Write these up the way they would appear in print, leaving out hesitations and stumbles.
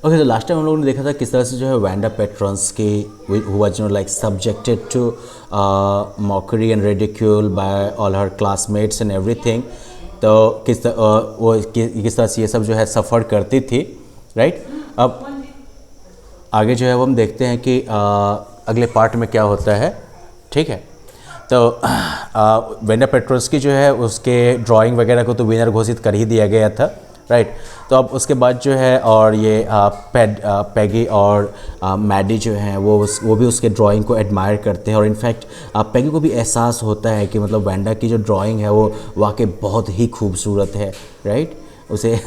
Okay, तो last time हम लोगों ने देखा था किस तरह से जो है Wanda पेट्रोंस्की who was like subjected to mockery and ridicule by all her classmates and everything. तो किस तरह से ये सब जो है सफ़र करती थी, राइट। अब आगे जो है वो हम देखते हैं कि अगले पार्ट में क्या होता है, ठीक है। तो वांडा पेट्रोंस्की जो है उसके ड्राइंग वगैरह को तो विनर घोषित कर ही दिया गया था, राइट। तो अब उसके बाद जो है और ये पैगी और मैडी जो हैं वो भी उसके ड्राइंग को एडमायर करते हैं, और इनफैक्ट पैगी को भी एहसास होता है कि मतलब वांडा की जो ड्राइंग है वो वाकई बहुत ही खूबसूरत है, राइट। उसे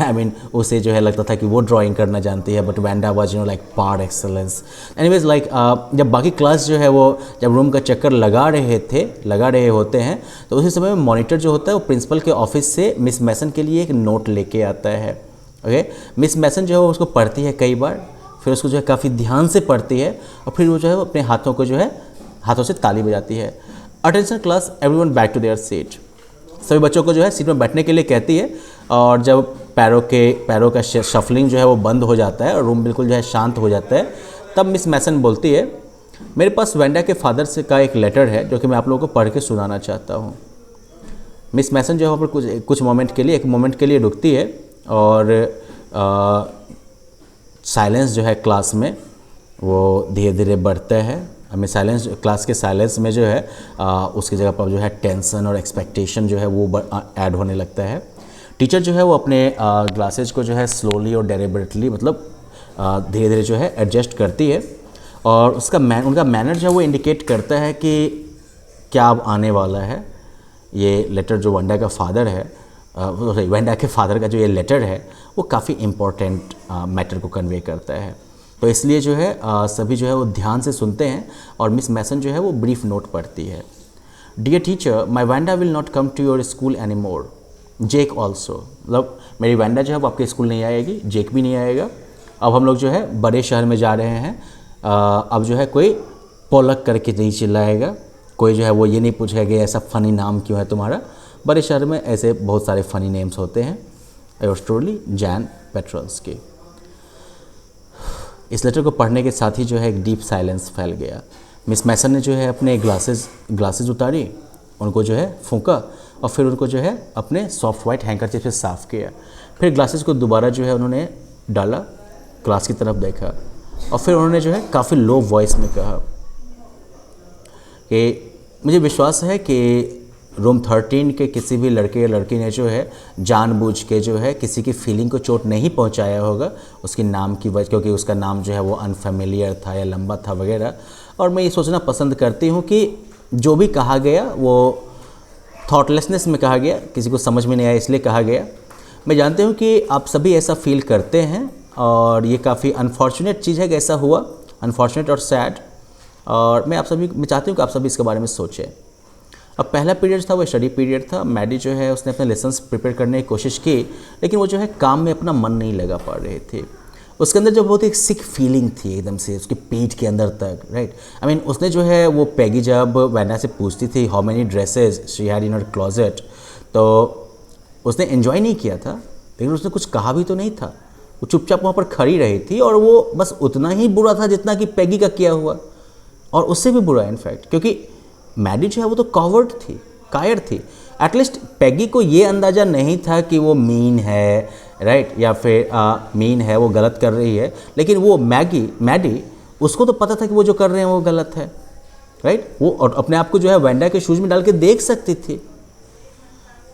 उसे जो है लगता था कि वो ड्राइंग करना जानती है, but Wanda was like par excellence. Anyways like जब बाकी क्लास जो है वो जब रूम का चक्कर लगा रहे होते हैं, तो उसी समय में मॉनिटर जो होता है वो प्रिंसिपल के ऑफिस से मिस मैसन के लिए एक नोट लेके आता है। ओके, मिस मैसन जो है वो उसको पढ़ती है कई बार, फिर उसको जो है काफ़ी ध्यान से पढ़ती है, और फिर वो जो है वो अपने हाथों से ताली बजाती है। Attention class, everyone back to their seat. सभी बच्चों को जो है सीट में बैठने के लिए कहती है, और जब पैरों का शफलिंग जो है वो बंद हो जाता है और रूम बिल्कुल जो है शांत हो जाता है, तब मिस मैसन बोलती है, मेरे पास वांडा के फादर से का एक लेटर है जो कि मैं आप लोगों को पढ़ के सुनाना चाहता हूँ। मिस मैसन जो है वहाँ पर कुछ मोमेंट के लिए रुकती है, और साइलेंस जो है क्लास में वो धीरे धीरे बढ़ता है। हमें क्लास के साइलेंस में जो है उसकी जगह पर जो है टेंशन और एक्सपेक्टेशन जो है वो ऐड होने लगता है। टीचर जो है वो अपने ग्लासेज को जो है स्लोली और डेलिबरेटली मतलब धीरे धीरे जो है एडजस्ट करती है, और उनका मैनर जो है वो इंडिकेट करता है कि क्या अब आने वाला है। ये लेटर जो वांडा का फादर का जो ये लेटर है वो काफ़ी इम्पोर्टेंट मैटर को कन्वे करता है। तो इसलिए जो है सभी जो है वो ध्यान से सुनते हैं, और मिस मैसन जो है वो ब्रीफ नोट पढ़ती है। Dear teacher, my Wanda will not come to your school any more, Jake also. मतलब मेरी वांडा जो है वो आपके स्कूल नहीं आएगी, जेक भी नहीं आएगा। अब हम लोग जो है बड़े शहर में जा रहे हैं, अब जो है कोई पोलक करके नहीं चिल्लाएगा, कोई जो है वो ये नहीं पूछेगा कि ऐसा फ़नी नाम क्यों है तुम्हारा। बड़े शहर में ऐसे बहुत सारे फ़नी नेम्स होते हैं। Yours truly, Jane Petronski. इस लेटर को पढ़ने के साथ ही जो है एक डीप साइलेंस फैल गया। मिस मैसन ने जो है अपने ग्लासेस उतारी, उनको जो है फूंका, और फिर उनको जो है अपने सॉफ्ट वाइट हैंकरचीफ से साफ़ किया। फिर ग्लासेस को दोबारा जो है उन्होंने डाला, क्लास की तरफ देखा, और फिर उन्होंने जो है काफ़ी लो वॉइस में कहा कि मुझे विश्वास है कि रूम 13 के किसी भी लड़के या लड़की ने जो है जानबूझ के जो है किसी की फीलिंग को चोट नहीं पहुंचाया होगा उसकी नाम की वजह, क्योंकि उसका नाम जो है वो अनफेमिलियर था या लंबा था वगैरह। और मैं ये सोचना पसंद करती हूँ कि जो भी कहा गया वो थॉटलेसनेस में कहा गया, किसी को समझ में नहीं आया इसलिए कहा गया। मैं जानती हूँ कि आप सभी ऐसा फील करते हैं, और ये काफ़ी अनफॉर्चुनेट चीज़ है कि ऐसा हुआ, अनफॉर्चुनेट और सैड। और मैं चाहती हूँ कि आप सभी इसके बारे में सोचें। अब पहला पीरियड था वो स्टडी पीरियड था। मैडी जो है उसने अपने लेसन्स प्रिपेयर करने की कोशिश की, लेकिन वो जो है काम में अपना मन नहीं लगा पा रहे थे। उसके अंदर जो बहुत एक सिक फीलिंग थी एकदम से उसके पेट के अंदर तक, राइट। उसने जो है वो पैगी जब वांडा से पूछती थी how many dresses she had in her closet, तो उसने एंजॉय नहीं किया था, लेकिन उसने कुछ कहा भी तो नहीं था। वो चुपचाप वहाँ पर खड़ी रही थी, और वो बस उतना ही बुरा था जितना कि पैगी का किया हुआ, और उससे भी बुरा इनफैक्ट, क्योंकि मैडी जो है वो तो कावर्ड थी, कायर थी। एटलीस्ट पैगी को ये अंदाज़ा नहीं था कि वो मीन है, राइट, या फिर मीन है, वो गलत कर रही है। लेकिन वो मैडी उसको तो पता था कि वो जो कर रहे हैं वो गलत है, राइट। वो और अपने आप को जो है वांडा के शूज़ में डाल के देख सकती थी।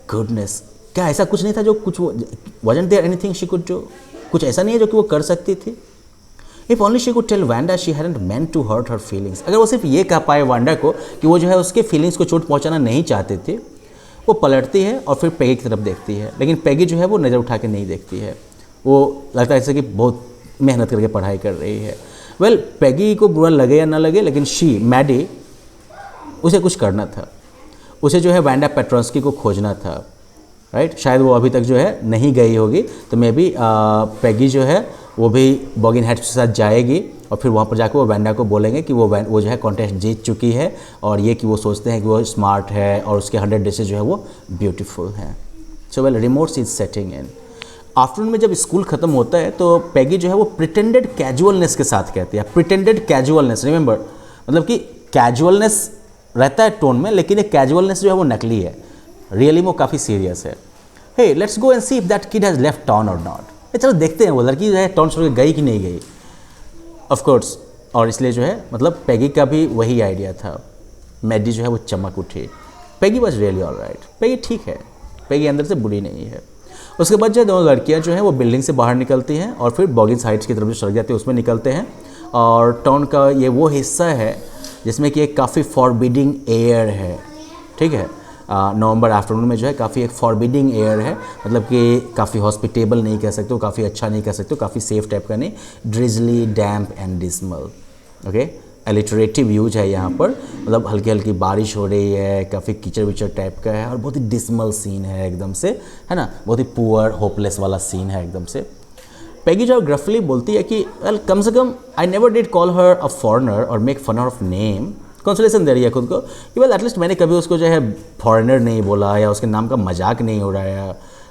गुडनेस, क्या ऐसा कुछ नहीं था जो कुछ wasn't there anything she could do? कुछ ऐसा नहीं है जो कि वो कर सकती थी। If only she could tell Wanda she hadn't meant to hurt her feelings. अगर वो सिर्फ ये कह पाए वांडा को कि वो जो है उसके फीलिंग्स को चोट पहुंचाना नहीं चाहती थी। वो पलटती है और फिर पैगी की तरफ देखती है, लेकिन पैगी जो है वो नज़र उठा के नहीं देखती है। वो लगता है जैसे कि बहुत मेहनत करके पढ़ाई कर रही है। वेल, पैगी को बुरा लगे या ना लगे, लेकिन मैडी उसे कुछ करना था। उसे जो है वांडा पेट्रोंस्की को खोजना था, राइट। शायद वो अभी तक जो है नहीं गई होगी, तो मे बी पैगी जो है वो भी बॉगिनहेड के साथ जाएगी, और फिर वहाँ पर जाकर वो वांडा को बोलेंगे कि वो जो है कॉन्टेस्ट जीत चुकी है, और ये कि वो सोचते हैं कि वो स्मार्ट है और उसके 100 डिशेज जो है वो ब्यूटीफुल हैं। So well, remorse is setting in. Afternoon में जब स्कूल ख़त्म होता है तो पैगी जो है वो प्रिटेंडेड कैजुअलनेस के साथ कहती है, प्रिटेंडेड कैजुअलनेस, रिमेंबर, मतलब कि कैजुअलनेस रहता है टोन में, लेकिन एक कैजुअलनेस जो है वो नकली है, रियली वो काफ़ी सीरियस है। Hey let's go and see if that kid has left town or not, चलो देखते हैं वो लड़की जो है टाउन छोड़ के गई कि नहीं गई, ऑफ कोर्स। और इसलिए जो है मतलब पैगी का भी वही आइडिया था। मैडी जो है वो चमक उठी, पैगी वॉज रियली ऑलराइट, पैगी ठीक है, पैगी अंदर से बुरी नहीं है। उसके बाद जो दोनों लड़कियां जो हैं वो बिल्डिंग से बाहर निकलती हैं और फिर बॉगिंस हाइट्स की तरफ जो सड़क जाती है उसमें निकलते हैं। और टाउन का ये वो हिस्सा है जिसमें कि एक काफ़ी फॉरबिडिंग एयर है, ठीक है। नवंबर आफ्टरनून में जो है काफ़ी एक फॉरबिडिंग एयर है, मतलब कि काफ़ी हॉस्पिटेबल नहीं कह सकते हो, काफ़ी अच्छा नहीं कह सकते हो, काफ़ी सेफ टाइप का नहीं, drizzly, damp and dismal, okay. Alliterative use है यहाँ पर, मतलब हल्की हल्की बारिश हो रही है, काफ़ी कीचड़ विचड़ टाइप का है और बहुत ही डिस्मल सीन है एकदम से, है ना, बहुत ही पुअर होपलेस वाला सीन है एकदम से। पैगी जो ग्रफली बोलती है कि वेल कम से कम I never did call her a foreigner or make fun of name, consolation दे रही है खुद को कि वेल एटलीस्ट मैंने कभी उसको जो है फॉरेनर नहीं बोला या उसके नाम का मजाक नहीं उड़ाया,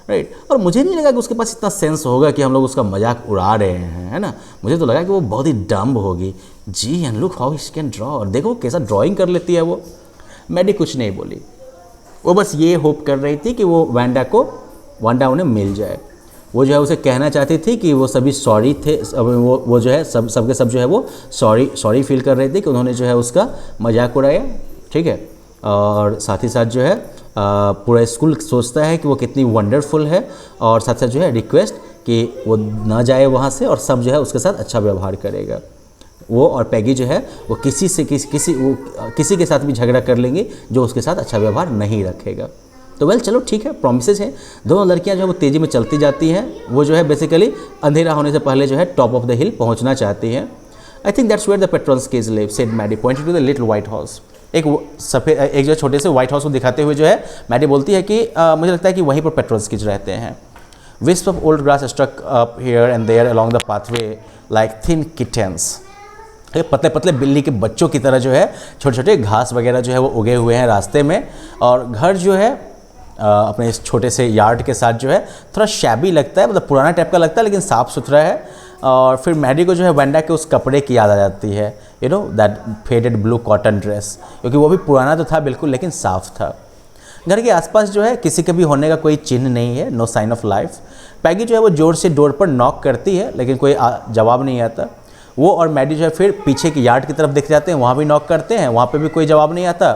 राइट। और मुझे नहीं लगा कि उसके पास इतना सेंस होगा कि हम लोग उसका मजाक उड़ा रहे हैं, है ना, मुझे तो लगा कि वो बहुत ही डम्ब होगी। जी and look how she can draw, और देखो कैसा ड्राइंग कर लेती है वो। मैडी कुछ नहीं बोली, वो बस ये होप कर रही थी कि वो वांडा उन्हें मिल जाए। वो जो है उसे कहना चाहती थी कि वो सभी सॉरी थे, वो जो है सबके सब जो है वो सॉरी फील कर रहे थे कि उन्होंने जो है उसका मजाक उड़ाया, ठीक है। और साथ ही साथ जो है पूरा स्कूल सोचता है कि वो कितनी वंडरफुल है, और साथ साथ जो है रिक्वेस्ट कि वो ना जाए वहाँ से और सब जो है उसके साथ अच्छा व्यवहार करेगा। वो और पैगी जो है वो किसी के साथ भी झगड़ा कर लेंगे जो उसके साथ अच्छा व्यवहार नहीं रखेगा। तो वेल चलो ठीक है, प्रॉमिसेस हैं। दोनों लड़कियां जो है वो तेज़ी में चलती जाती हैं, वो जो है बेसिकली अंधेरा होने से पहले जो है टॉप ऑफ द हिल पहुंचना चाहती हैं। I think that's where the Petronskis live, said Maddie pointed to the little white house. एक जो छोटे से व्हाइट हाउस को दिखाते हुए जो है मैडी बोलती है कि मुझे लगता है कि वहीं पर पेट्रोन्स्कीज रहते हैं। wisps of old grass struck up here and there along the pathway like thin kittens। पतले पतले बिल्ली के बच्चों की तरह जो है छोटे छोटे घास वगैरह जो है वो उगे हुए हैं रास्ते में। और घर जो है अपने इस छोटे से यार्ड के साथ जो है थोड़ा शैबी लगता है, मतलब पुराना टाइप का लगता है लेकिन साफ़ सुथरा है। और फिर मैडी को जो है वांडा के उस कपड़े की याद आ जाती है, you know that faded blue cotton dress, क्योंकि वो भी पुराना तो था बिल्कुल लेकिन साफ़ था। घर के आसपास जो है किसी के भी होने का कोई चिन्ह नहीं है, नो साइन ऑफ लाइफ। पैगी जो है वो जोर से डोर पर नॉक करती है लेकिन कोई जवाब नहीं आता। वो और मैडी जो है फिर पीछे की यार्ड की तरफ दिख जाते हैं, वहाँ भी नॉक करते हैं, वहाँ पे भी कोई जवाब नहीं आता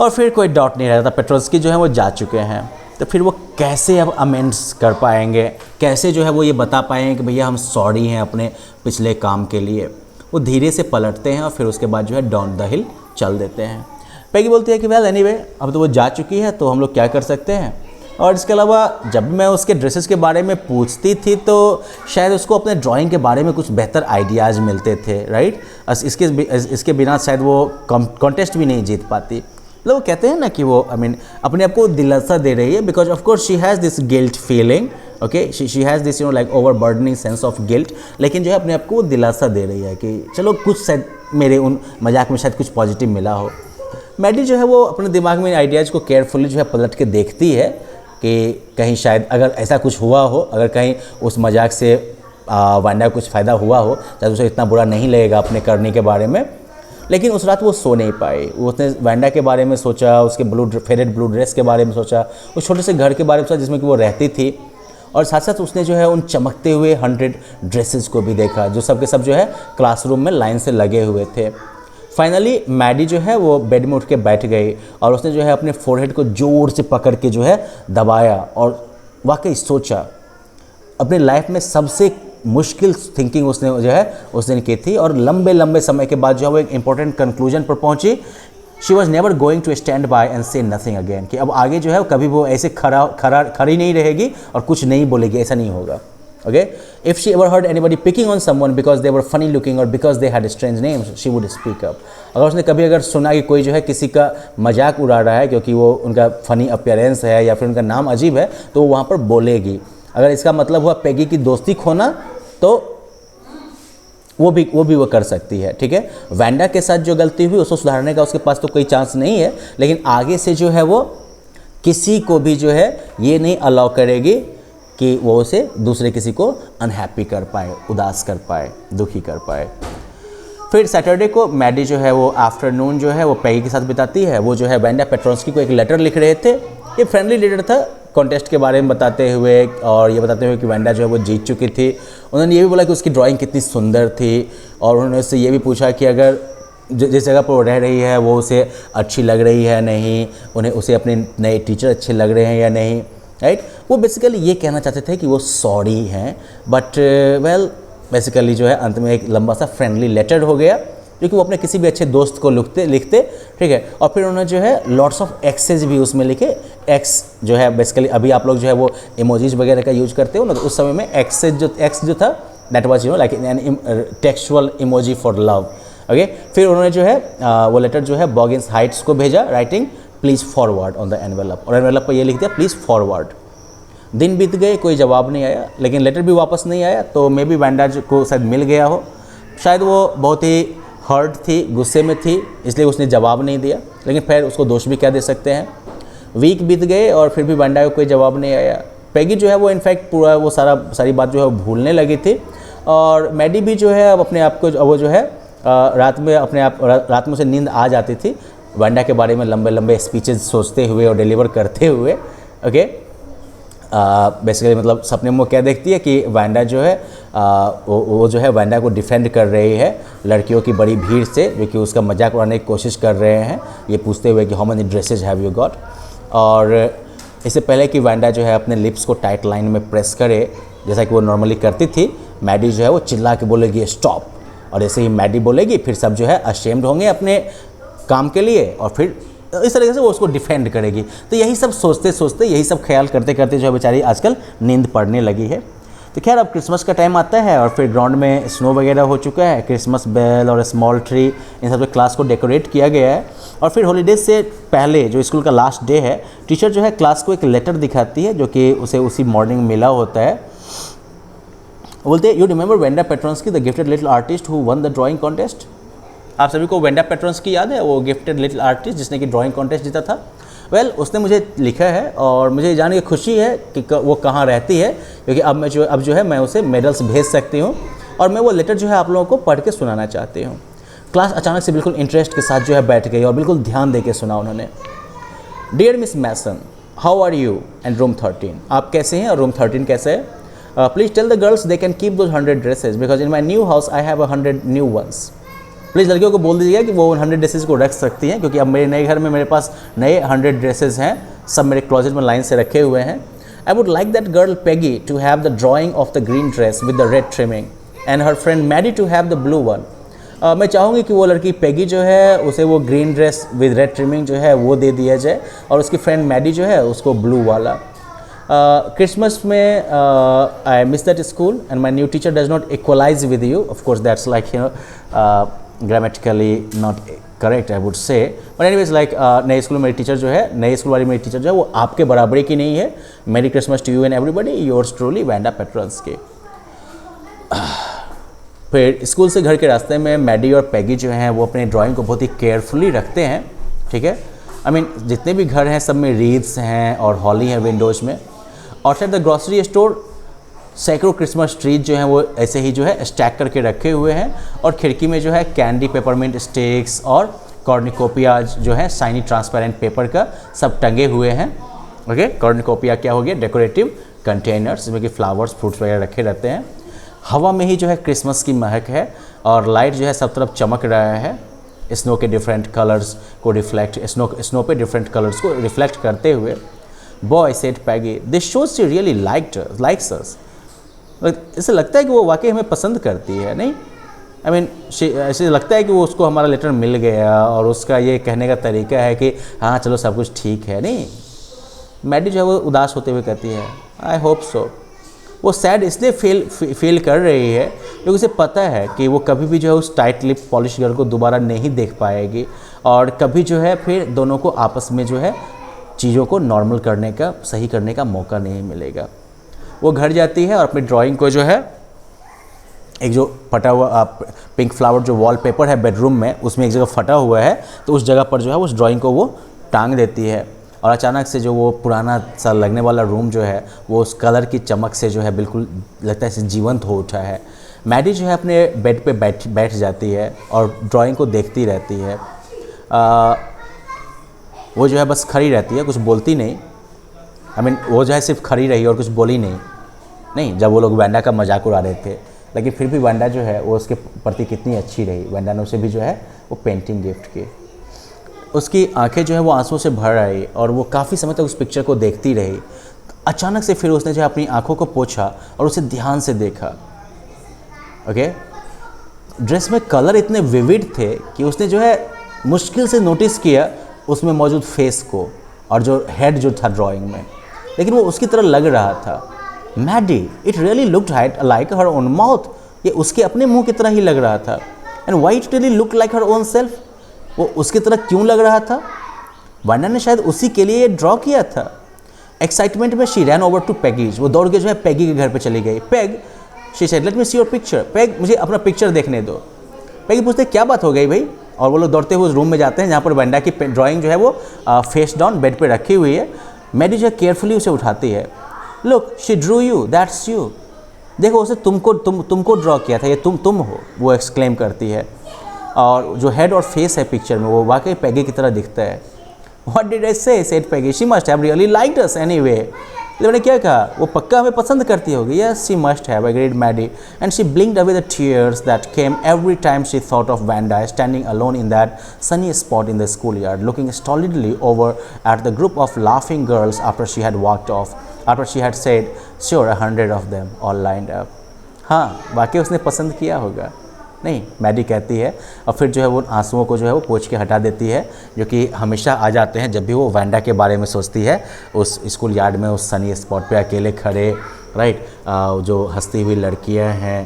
और फिर कोई डाउट नहीं रहता, पेट्रोल्स्की जो है वो जा चुके हैं। तो फिर वो कैसे अब अमेंड्स कर पाएंगे, कैसे जो है वो ये बता पाएंगे कि भैया हम सॉरी हैं अपने पिछले काम के लिए। वो धीरे से पलटते हैं और फिर उसके बाद जो है डाउन द हिल चल देते हैं। पैगी बोलती है कि वेल एनीवे अब तो वो जा चुकी है तो हम लोग क्या कर सकते हैं। और इसके अलावा जब मैं उसके ड्रेसेस के बारे में पूछती थी तो शायद उसको अपने ड्राइंग के बारे में कुछ बेहतर आइडियाज़ मिलते थे, राइट। इसके बिना शायद वो कॉन्टेस्ट भी नहीं जीत पाती। मतलब वो कहते हैं ना कि वो अपने आप को दिलासा दे रही है, because of course she has this guilt feeling, okay, she has this like over burdening sense of guilt, लेकिन जो है अपने आप को वो दिलासा दे रही है कि चलो कुछ शायद मेरे उन मजाक में शायद कुछ पॉजिटिव मिला हो। मैडी जो है वो अपने दिमाग में आइडियाज़ को केयरफुली जो है पलट के देखती है कि कहीं शायद अगर ऐसा कुछ हुआ हो, अगर कहीं उस मजाक से वांडा कुछ फ़ायदा हुआ हो, शायद उसे इतना बुरा नहीं लगेगा अपने करने के बारे में। लेकिन उस रात वो सो नहीं पाई। उसने वांडा के बारे में सोचा, उसके फेडेड ब्लू ड्रेस के बारे में सोचा, उस छोटे से घर के बारे में सोचा जिसमें कि वो रहती थी, और साथ साथ उसने जो है उन चमकते हुए 100 ड्रेसेस को भी देखा जो सब के सब जो है क्लासरूम में लाइन से लगे हुए थे। फाइनली मैडी जो है वो बेड में उठ के बैठ गई और उसने जो है अपने फोरहेड को ज़ोर से पकड़ के जो है दबाया और वाकई सोचा। अपने लाइफ में सबसे मुश्किल थिंकिंग उसने जो है उस दिन की थी और लंबे लंबे समय के बाद जो है वो एक इंपॉर्टेंट कंक्लूजन पर पहुंची। She was never going to stand by and say nothing again, कि अब आगे जो है कभी वो ऐसे खड़ी नहीं रहेगी और कुछ नहीं बोलेगी, ऐसा नहीं होगा। Okay, if she ever heard anybody picking on someone because they were funny looking or because they had strange names, she would speak up। अगर उसने कभी अगर सुना कि कोई जो है किसी का मजाक उड़ा रहा है क्योंकि वो उनका फनी अपीयरेंस है या फिर उनका नाम अजीब है तो वो वहाँ पर बोलेगी। अगर इसका मतलब हुआ पैगी की दोस्ती खोना तो वो भी कर सकती है, ठीक है। वांडा के साथ जो गलती हुई उसको सुधारने का उसके पास तो कोई चांस नहीं है, लेकिन आगे से जो है वो किसी को भी जो है ये नहीं अलाउ करेगी कि वो उसे दूसरे किसी को अनहैप्पी कर पाए, उदास कर पाए, दुखी कर पाए। फिर सैटरडे को मैडी जो है वो आफ्टरनून जो है वो पेगी के साथ बिताती है। वो जो है वेंडा पेट्रोंस्की को एक लेटर लिख रहे थे। ये फ्रेंडली लेटर था कॉन्टेस्ट के बारे में बताते हुए, और ये बताते हुए कि वेंडा जो है वो जीत चुकी थी। उन्होंने ये भी बोला कि उसकी ड्राइंग कितनी सुंदर थी, और उन्होंने उससे ये भी पूछा कि अगर जिस जगह पर वो रह रही है वो उसे अच्छी लग रही है नहीं, उसे अपने नए टीचर अच्छे लग रहे हैं या नहीं, राइट। वो बेसिकली ये कहना चाहते थे कि वो सॉरी हैं, बट वेल बेसिकली जो है अंत में एक लंबा सा फ्रेंडली लेटर हो गया, जो कि वो अपने किसी भी अच्छे दोस्त को लिखते, ठीक है। और फिर उन्होंने जो है लॉट्स ऑफ एक्सेस भी उसमें लिखे। एक्स जो है बेसिकली अभी आप लोग जो है वो इमोजीज वगैरह का यूज करते हो ना, तो उस समय में एक्स जो था that was like an textual emoji for love, okay. फिर उन्होंने जो है वो लेटर जो है बॉगिंस हाइट्स को भेजा, writing please forward on the envelope, और एनवेलप पर ये लिख दिया प्लीज़ फॉरवर्ड। दिन बीत गए, कोई जवाब नहीं आया, लेकिन लेटर भी वापस नहीं आया, तो मे बी वेंडा को शायद मिल गया हो, शायद वो बहुत ही हर्ट थी, गुस्से में थी, इसलिए उसने जवाब नहीं दिया। लेकिन फिर उसको दोष भी क्या दे सकते हैं। वीक बीत गए और फिर भी वेंडा को कोई जवाब नहीं आया। पेगी जो है वो इनफैक्ट पूरा वो सारी बात जो है भूलने लगी थी, और मैडी भी जो है अब अपने आप को वो जो है रात में उसे नींद आ जाती थी वेंडा के बारे में लंबे लंबे स्पीचेस सोचते हुए और डिलीवर करते हुए, ओके। बेसिकली मतलब सपने में क्या देखती है कि वेंडा जो है वो जो है वेंडा को डिफेंड कर रही है लड़कियों की बड़ी भीड़ से, जो कि उसका मजाक उड़ाने की कोशिश कर रहे हैं, ये पूछते हुए कि how many dresses have you got. और इससे पहले कि वेंडा जो है अपने लिप्स को टाइट लाइन में प्रेस करे जैसा कि वो नॉर्मली करती थी, मैडी जो है वो चिल्ला के बोलेगी स्टॉप, और जैसे ही मैडी बोलेगी फिर सब जो है अशेम्ड होंगे अपने काम के लिए, और फिर इस तरीके से वो उसको डिफेंड करेगी। तो यही सब सोचते सोचते, यही सब ख्याल करते करते जो है बेचारी आजकल नींद पड़ने लगी है। तो खैर अब क्रिसमस का टाइम आता है और फिर ग्राउंड में स्नो वगैरह हो चुका है, क्रिसमस बेल और स्मॉल ट्री इन सब क्लास को डेकोरेट किया गया है। और फिर हॉलीडेज से पहले जो स्कूल का लास्ट डे है, टीचर जो है क्लास को एक लेटर दिखाती है जो कि उसे उसी मॉर्निंग मिला होता है। बोलते you remember Wanda Petronski the gifted little artist who won the drawing contest. आप सभी को वेंडा पेट्रोंस्की याद है, वो गिफ्टेड लिटिल आर्टिस्ट जिसने कि ड्राइंग कॉन्टेस्ट जीता था। वेल उसने मुझे लिखा है और मुझे जान के खुशी है कि वो कहाँ रहती है, क्योंकि अब जो है मैं उसे मेडल्स भेज सकती हूँ, और मैं वो लेटर जो है आप लोगों को पढ़ के सुनाना चाहती हूँ। क्लास अचानक से बिल्कुल इंटरेस्ट के साथ जो है बैठ गई और बिल्कुल ध्यान दे के सुना उन्होंने। Dear Miss Mason, how are you and room 13, आप कैसे हैं और रूम 13 कैसे है? Please tell the girls they can keep those 100 dresses because in my new house I have 100 new ones. Please लड़कियों को बोल दीजिएगा कि वो 100 ड्रेसेस को रख सकती हैं, क्योंकि अब मेरे नए घर में मेरे पास नए 100 ड्रेसेस हैं, सब मेरे क्लोजेट में लाइन से रखे हुए हैं। I would like that girl Peggy to have the drawing of the green dress with the red trimming and her friend Maddie to have the blue one. मैं चाहूँगी कि वो लड़की पेगी जो है उसे वो green dress with red trimming जो है वो दे दिया जाए, और उसकी फ्रेंड मैडी जो है उसको ब्लू वाला। क्रिसमस में I miss that school and my new teacher does not equalise with you. Of course that's like you know grammatically not correct I would say, but anyways like नए school में मेरी teacher जो है, नए school वाली मेरी teacher जो है वो आपके बराबरी की नहीं है। Merry Christmas to you and everybody, yours truly Wanda Petronski. फिर स्कूल से घर के रास्ते में मैडी और पेगी जो हैं वो अपने ड्राइंग को बहुत ही केयरफुली रखते हैं, ठीक है। आई मीन जितने भी घर हैं सब में रीड्स हैं और हॉली हैं विंडोज़ में। आउटसाइड द ग्रॉसरी स्टोर सैकड़ों क्रिसमस ट्रीज जो हैं वो ऐसे ही जो है स्टैक करके रखे हुए हैं, और खिड़की में जो है कैंडी, पेपरमिंट स्टिक्स और कॉर्निकोपिया जो है शाइनी ट्रांसपेरेंट पेपर का सब टंगे हुए हैं, ओके। कॉर्निकोपिया क्या हो गया? डेकोरेटिव कंटेनर्स जिसमें कि फ्लावर्स, फ्रूट्स वगैरह रखे रहते हैं। हवा में ही जो है क्रिसमस की महक है, और लाइट जो है सब तरफ चमक रहा है, स्नो के डिफरेंट कलर्स को रिफ्लेक्ट, स्नो पे डिफरेंट कलर्स को रिफ्लेक्ट करते हुए। Boy said Peggy, this shows she really likes us. इसे लगता है कि वो वाकई हमें पसंद करती है, नहीं? आई मीन ऐसे लगता है कि वो उसको हमारा लेटर मिल गया, और उसका ये कहने का तरीका है कि हाँ चलो सब कुछ ठीक है, नहीं? मैडी जो है वो उदास होते हुए कहती है आई होप सो। वो सैड इसलिए फील कर रही है क्योंकि उसे पता है कि वो कभी भी जो है उस टाइट लिप पॉलिश गर्ल को दोबारा नहीं देख पाएगी, और कभी जो है फिर दोनों को आपस में जो है चीज़ों को नॉर्मल करने का, सही करने का मौका नहीं मिलेगा। वो घर जाती है और अपनी ड्राइंग को जो है एक जो फटा हुआ पिंक फ्लावर जो वॉलपेपर है बेडरूम में, उसमें एक जगह फटा हुआ है, तो उस जगह पर जो है उस ड्राइंग को वो टांग देती है। और अचानक से जो वो पुराना सा लगने वाला रूम जो है वो उस कलर की चमक से जो है बिल्कुल लगता है जीवंत हो उठा है। मैडी जो है अपने बेड पे बैठ जाती है और ड्राइंग को देखती रहती है। वो जो है बस खड़ी रहती है, कुछ बोलती नहीं। वो जो है सिर्फ खड़ी रही और कुछ बोली नहीं जब वो लोग वेंडा का मजाक उड़ा रहे थे, लेकिन फिर भी वेंडा जो है वो उसके प्रति कितनी अच्छी रही। वेंडा ने उसे भी जो है वो पेंटिंग गिफ्ट की। उसकी आंखें जो है वो आंसुओं से भर आई और वो काफ़ी समय तक उस पिक्चर को देखती रही। अचानक से फिर उसने जो है अपनी आंखों को पोंछा और उसे ध्यान से देखा। ओके, ड्रेस में कलर इतने विविड थे कि उसने जो है मुश्किल से नोटिस किया उसमें मौजूद फेस को और जो हेड जो था ड्राइंग में, लेकिन वो उसकी तरह लग रहा था। Maddie, it really looked like her own mouth, ये उसके अपने मुंह की तरह ही लग रहा था। And why it really looked like her own self, वो उसकी तरह क्यों लग रहा था? वेंडा ने शायद उसी के लिए ये ड्रॉ किया था। एक्साइटमेंट में she ran over to Peggy's, वो दौड़ के जो है पैगी के घर पे चली गई। Peg, she said let me see your picture, peg मुझे अपना पिक्चर देखने दो। पैगी पूछते क्या बात हो गई भाई, और वो लोग दौड़ते हुए उस रूम में जाते हैं जहाँ पर वेंडा की ड्राइंग जो है वो फेस डाउन बेड पे रखी हुई है। मैडी जो है केयरफुली उसे उठाती है। Look she Drew you, that's you, देखो उसे तुमको ड्रॉ किया था, ये तुम हो, वो एक्सक्लेम करती है। और जो हेड और फेस है पिक्चर में वो वाकई पैगी की तरह दिखता है। What did I say, said Peggy, she must have really liked us anyway, मैंने क्या कहा, वो पक्का हमें पसंद करती होगी। Yes she must have, agreed Maddie, and she blinked away the tears that came every time she thought of Wanda standing alone in that sunny spot in the school yard, looking stolidly over at the group of laughing girls after she had walked off, after she had said, sure 100 of them all lined up. हाँ, वाकई उसने पसंद किया होगा। नहीं, Maddie कहती है, और फिर जो है वो आंसुओं को जो है वो पोंछ के हटा देती है, जो कि हमेशा आ जाते हैं जब भी वो वेंडा के बारे में सोचती है। उस स्कूल यार्ड में उस सनी स्पॉट पे अकेले खड़े, राइट, जो हंसती हुई लड़कियां हैं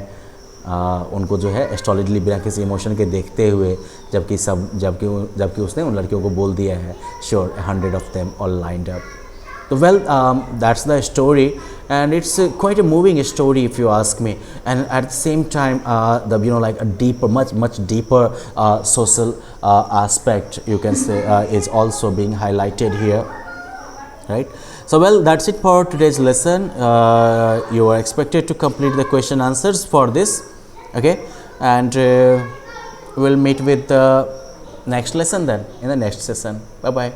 उनको जो है स्टॉलिडली बिना किसी इमोशन के देखते हुए, जबकि उसने उन लड़कियों को बोल दिया है sure 100 of them all lined up. So well, that's the story, and it's quite a moving story if you ask me. And at the same time, like a deeper, much deeper social aspect, you can say, is also being highlighted here, right? So well, that's it for today's lesson. You are expected to complete the question answers for this, okay? And we'll meet with the next lesson then in the next session. Bye bye.